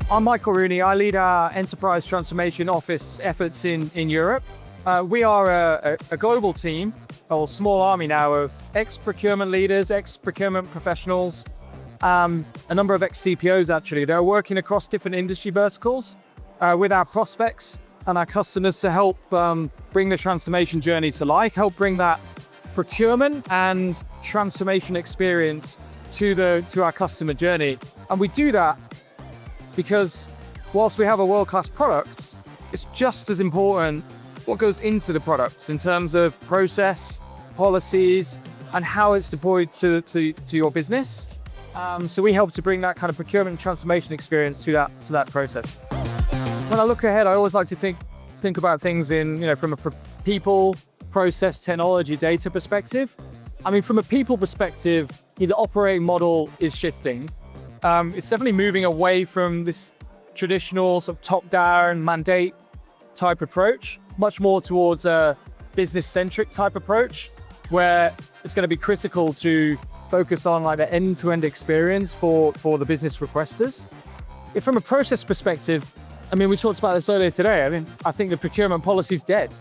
I'm Michael Rooney. I lead our enterprise transformation office efforts in Europe. We are a global team, or small army now, of ex-procurement leaders, ex-procurement professionals, a number of ex-CPOs actually. They're working across different industry verticals with our prospects and our customers to help bring the transformation journey to life, help bring that procurement and transformation experience to our customer journey. And we do that because whilst we have a world-class product, it's just as important what goes into the products in terms of process, policies, and how it's deployed to your business. So we help to bring that kind of procurement and transformation experience to that process. When I look ahead, I always like to think about things in, from a people, process, technology, data perspective. I mean, from a people perspective, the operating model is shifting. It's definitely moving away from this traditional sort of top-down mandate type approach, much more towards a business-centric type approach, where it's going to be critical to focus on like the end-to-end experience for the business requesters. From a process perspective, I mean, we talked about this earlier today. I think the procurement policy is dead.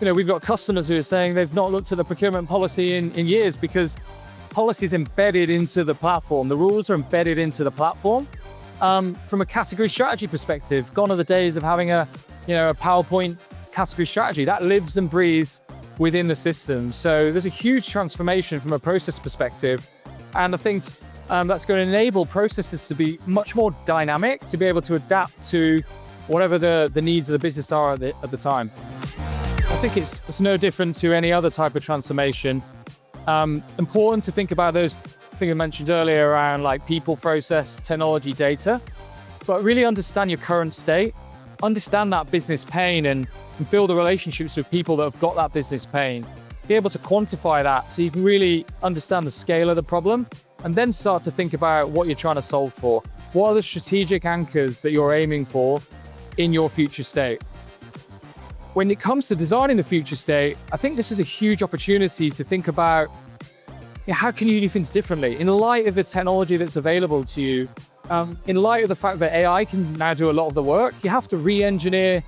We've got customers who are saying they've not looked at the procurement policy in years because policy is embedded into the platform. The rules are embedded into the platform. From a category strategy perspective, gone are the days of having a PowerPoint category strategy. That lives and breathes within the system. So there's a huge transformation from a process perspective. And I think that's going to enable processes to be much more dynamic, to be able to adapt to whatever the needs of the business are at the time. I think it's no different to any other type of transformation. Important to think about those things I mentioned earlier around like people, process, technology, data, but really understand your current state, understand that business pain and build the relationships with people that have got that business pain. Be able to quantify that so you can really understand the scale of the problem and then start to think about what you're trying to solve for. What are the strategic anchors that you're aiming for in your future state? When it comes to designing the future state, I think this is a huge opportunity to think about how can you do things differently in light of the technology that's available to you, in light of the fact that AI can now do a lot of the work. You have to re-engineer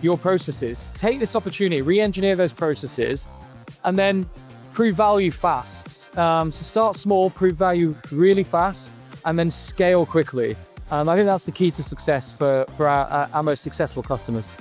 your processes. Take this opportunity, re-engineer those processes, and then prove value fast. So start small, prove value really fast, and then scale quickly. I think that's the key to success for our most successful customers.